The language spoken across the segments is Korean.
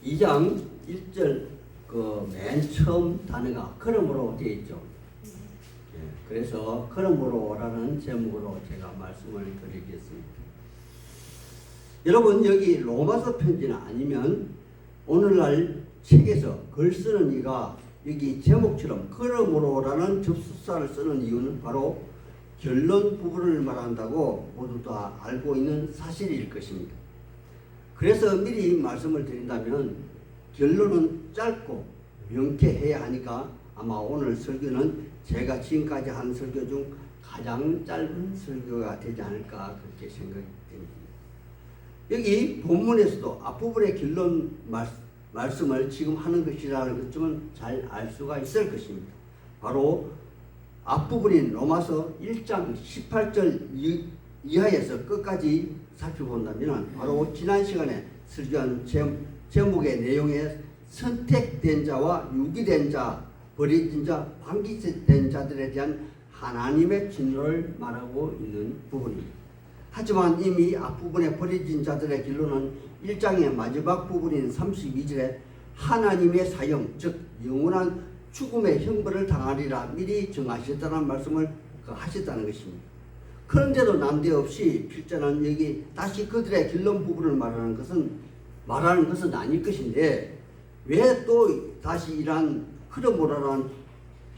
2장 1절 그 맨 처음 단어가 그러므로 되어 있죠. 예, 그래서 그러므로라는 제목으로 제가 말씀을 드리겠습니다. 여러분 여기 로마서 편지나 아니면 오늘날 책에서 글 쓰는 이가 여기 제목처럼 그러므로라는 접속사를 쓰는 이유는 바로 결론 부분을 말한다고 모두 다 알고 있는 사실일 것입니다. 그래서 미리 말씀을 드린다면 결론은 짧고 명쾌해야 하니까 아마 오늘 설교는 제가 지금까지 한 설교 중 가장 짧은 설교가 되지 않을까 그렇게 생각이 됩니다. 여기 본문에서도 앞부분의 결론 말씀을 지금 하는 것이라는 것쯤은 잘 알 수가 있을 것입니다. 바로 앞부분인 로마서 1장 18절 이하에서 끝까지 살펴본다면 바로 지난 시간에 설교한 제목의 내용에 선택된 자와 유기된 자, 버려진 자, 방기된 자들에 대한 하나님의 진노를 말하고 있는 부분입니다. 하지만 이미 앞부분에 버려진 자들의 결론은 1장의 마지막 부분인 32절에 하나님의 사형, 즉 영원한 죽음의 형벌을 당하리라 미리 정하셨다는 말씀을 하셨다는 것입니다. 그런데도 난데없이 필자는 여기 다시 그들의 결론 부분을 말하는 것은 아닐 것인데 왜 또 다시 이러한 그러므로라는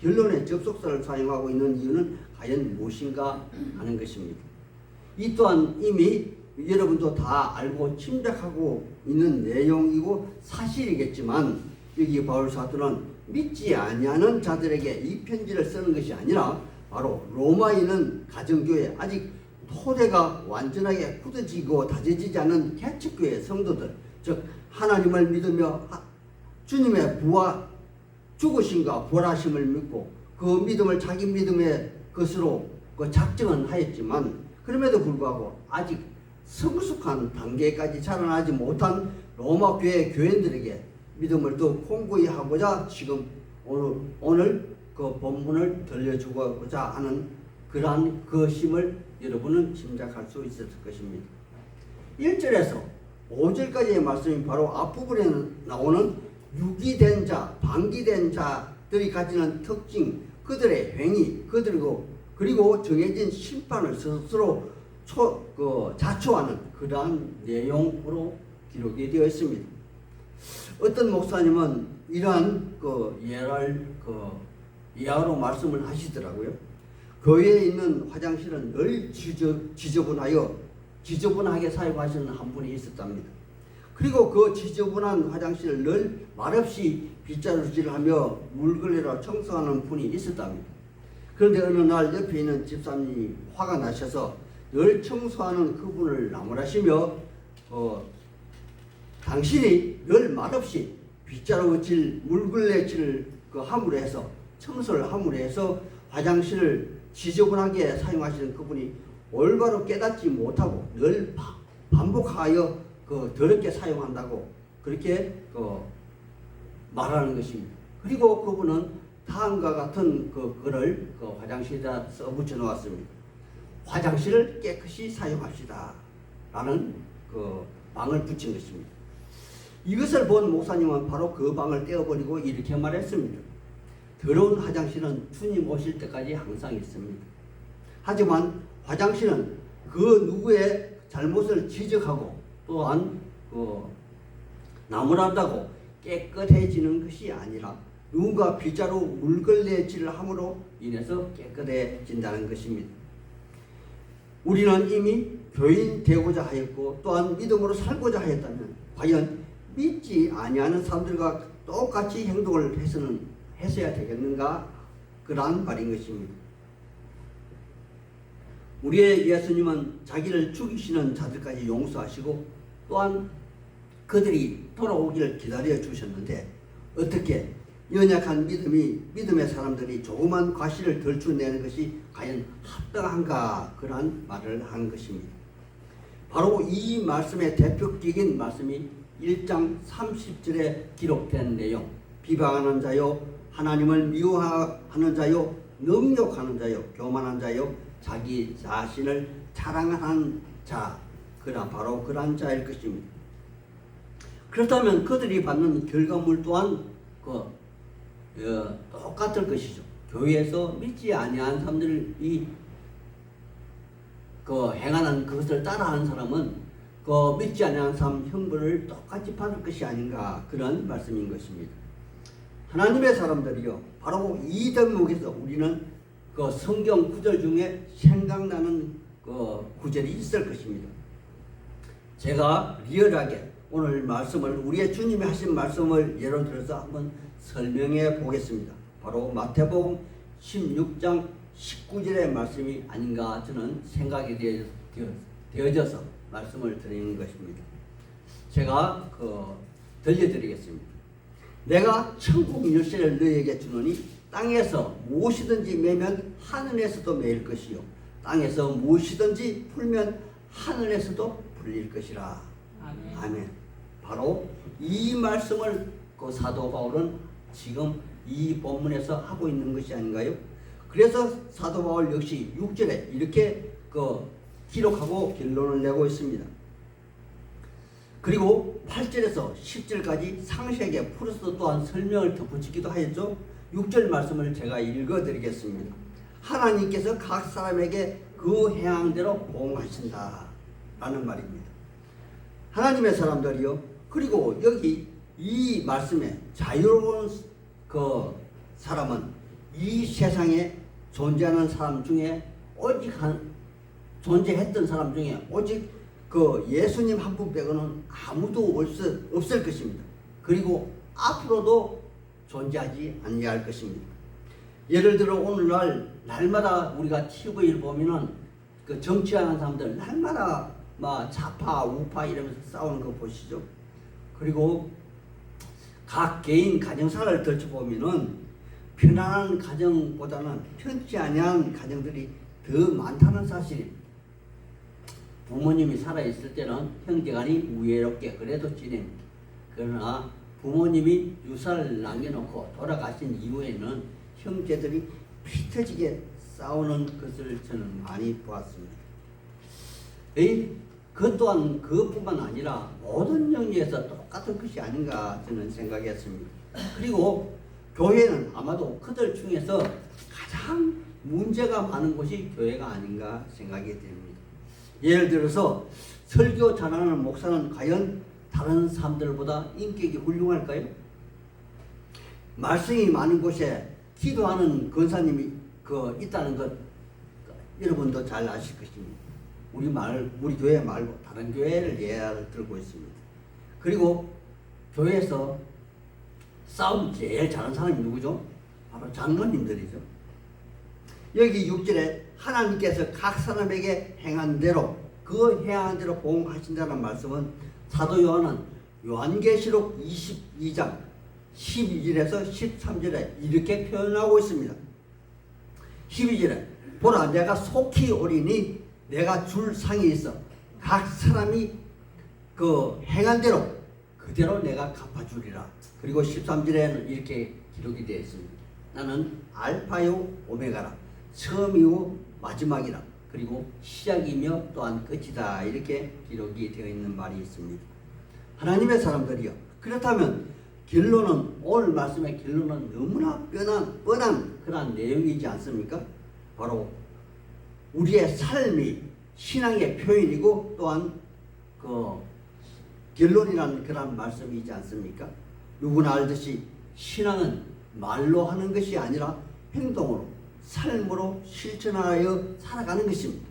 결론의 접속사를 사용하고 있는 이유는 과연 무엇인가 하는 것입니다. 이 또한 이미 여러분도 다 알고 짐작하고 있는 내용이고 사실이겠지만 여기 바울 사도는 믿지 아니하는 자들에게 이 편지를 쓰는 것이 아니라 바로 로마에 있는 가정교회 아직 토대가 완전하게 굳어지고 다져지지 않은 개척교회 성도들 즉 하나님을 믿으며 주님의 부활 죽으심과 부활하심을 믿고 그 믿음을 자기 믿음의 것으로 작정은 하였지만 그럼에도 불구하고 아직 성숙한 단계까지 자라나지 못한 로마 교회 교인들에게 믿음을 더 공고히 하고자 지금 오늘 그 본문을 들려주고자 하는 그러한 것임을 여러분은 짐작할 수 있을 것입니다. 1절에서 5절까지의 말씀이 바로 앞부분에 나오는 유기된 자, 방기된 자들이 가지는 특징, 그들의 행위, 그리고 정해진 심판을 스스로 자초하는 그러한 내용으로 기록이 되어 있습니다. 어떤 목사님은 이러한 예화로 말씀을 하시더라고요. 교회에 있는 화장실은 늘 지저분하게 사용하시는 한 분이 있었답니다. 그리고 그 지저분한 화장실을 늘 말없이 빗자루질을 하며 물걸레로 청소하는 분이 있었답니다. 그런데 어느 날 옆에 있는 집사님이 화가 나셔서 늘 청소하는 그분을 나무라시며 당신이 늘 말없이 빗자루질, 물걸레질을 함으로 해서 청소를 함으로 해서 화장실을 지저분하게 사용하시는 그분이 올바로 깨닫지 못하고 늘 반복하여 더럽게 사용한다고 그렇게 말하는 것입니다. 그리고 그분은 다음과 같은 글을 화장실에다 써붙여 놓았습니다. 화장실을 깨끗이 사용합시다 라는 방을 붙인 것입니다. 이것을 본 목사님은 바로 그 방을 떼어버리고 이렇게 말했습니다. 더러운 화장실은 주님 오실 때까지 항상 있습니다. 하지만 화장실은 그 누구의 잘못을 지적하고 또한 나무란다고 깨끗해지는 것이 아니라 누군가 빗자루 물걸레질을 함으로 인해서 깨끗해진다는 것입니다. 우리는 이미 교인 되고자 하였고 또한 믿음으로 살고자 하였다면 과연 믿지 아니하는 사람들과 똑같이 행동을 했어야 되겠는가? 그러한 말인 것입니다. 우리의 예수님은 자기를 죽이시는 자들까지 용서하시고 또한 그들이 돌아오기를 기다려 주셨는데 어떻게 연약한 믿음의 사람들이 조그만 과실을 덜쳐내는 것이 과연 합당한가? 그러한 말을 하는 것입니다. 바로 이 말씀의 대표적인 말씀이 1장 30절에 기록된 내용, 비방하는 자요, 하나님을 미워하는 자요, 능욕하는 자요, 교만한 자요, 자기 자신을 자랑하는 자, 바로 그러한 자일 것입니다. 그렇다면 그들이 받는 결과물 또한 똑같을 것이죠. 교회에서 믿지 아니한 사람들이 행하는 그것을 따라하는 사람은 믿지 아니한 사람 형벌을 똑같이 받을 것이 아닌가, 그런 말씀인 것입니다. 하나님의 사람들이요, 바로 이 대목에서 우리는 성경 구절 중에 생각나는 구절이 있을 것입니다. 제가 리얼하게 오늘 말씀을, 우리의 주님이 하신 말씀을 예로 들어서 한번 설명해 보겠습니다. 바로 마태복음 16장 19절의 말씀이 아닌가 저는 생각이 되어져서 말씀을 드리는 것입니다. 제가 들려드리겠습니다. 내가 천국 열쇠를 너희에게 주노니 땅에서 무엇이든지 매면 하늘에서도 매일 것이요 땅에서 무엇이든지 풀면 하늘에서도 풀릴 것이라. 아멘. 아멘. 바로 이 말씀을 사도 바울은 지금 이 본문에서 하고 있는 것이 아닌가요? 그래서 사도 바울 역시 6절에 이렇게 기록하고 결론을 내고 있습니다. 그리고 8절에서 10절까지 상세하게 풀어서 또한 설명을 덧붙이기도 하였죠. 6절 말씀을 제가 읽어드리겠습니다. 하나님께서 각 사람에게 그 행함대로 보응하신다 라는 말입니다. 하나님의 사람들이요, 그리고 여기 이 말씀에 자유로운 사람은 이 세상에 존재하는 사람 중에 존재했던 사람 중에 오직 예수님 한 분 빼고는 아무도 없을 것입니다. 그리고 앞으로도 존재하지 아니할 것입니다. 예를 들어 오늘날 날마다 우리가 TV를 보면은 정치하는 사람들 날마다 막 좌파 우파 이러면서 싸우는 거 보시죠. 그리고 각 개인 가정사를 들춰보면은 편안한 가정보다는 편치 아니한 가정들이 더 많다는 사실입니다. 부모님이 살아있을 때는 형제간이 우애롭게 그래도 지냅니다. 그러나 부모님이 유산을 남겨놓고 돌아가신 이후에는 형제들이 피 터지게 싸우는 것을 저는 많이 보았습니다. 그 또한 그것뿐만 아니라 모든 영역에서 똑같은 것이 아닌가 저는 생각했습니다. 그리고 교회는 아마도 그들 중에서 가장 문제가 많은 곳이 교회가 아닌가 생각이 됩니다. 예를 들어서 설교 잘하는 목사는 과연 다른 사람들보다 인격이 훌륭할까요? 말씀이 많은 곳에 기도하는 권사님이 있다는 것 여러분도 잘 아실 것입니다. 우리 교회 말고 다른 교회를 예를 들고 있습니다. 그리고 교회에서 싸움 제일 잘하는 사람이 누구죠? 바로 장로님들이죠. 여기 6절에 하나님께서 각 사람에게 행한 대로 행한 대로 보응하신다는 말씀은 사도 요한은 요한계시록 22장 12절에서 13절에 이렇게 표현하고 있습니다. 12절에 보라 내가 속히 오리니 내가 줄 상이 있어 각 사람이 행한 대로 그대로 내가 갚아주리라. 그리고 13절에는 이렇게 기록이 되어 있습니다. 나는 알파요 오메가라 처음이요 마지막이라 그리고 시작이며 또한 끝이다 이렇게 기록이 되어 있는 말이 있습니다. 하나님의 사람들이요, 그렇다면 결론은 오늘 말씀의 결론은 너무나 뻔한 그런 내용이지 않습니까? 바로 우리의 삶이 신앙의 표현이고 또한 결론이라는 그런 말씀이지 않습니까? 누구나 알듯이 신앙은 말로 하는 것이 아니라 행동으로 삶으로 실천하여 살아가는 것입니다.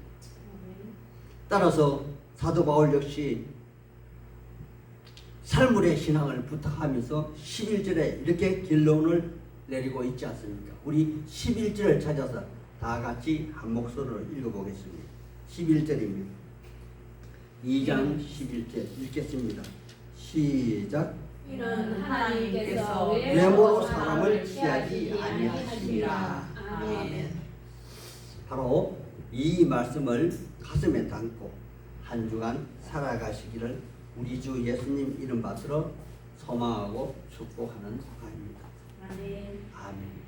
따라서 사도 바울 역시 삶의 신앙을 부탁하면서 11절에 이렇게 결론을 내리고 있지 않습니까? 우리 11절을 찾아서 다 같이 한 목소리로 읽어보겠습니다. 11절입니다. 2장 11절 읽겠습니다. 시작. 이는 하나님께서 외모로 사람을 취하지 아니하심이라. 아멘. 바로 이 말씀을 가슴에 담고 한 주간 살아가시기를 우리 주 예수님 이름 받들어 소망하고 축복하는 바입니다. 아멘. 아멘.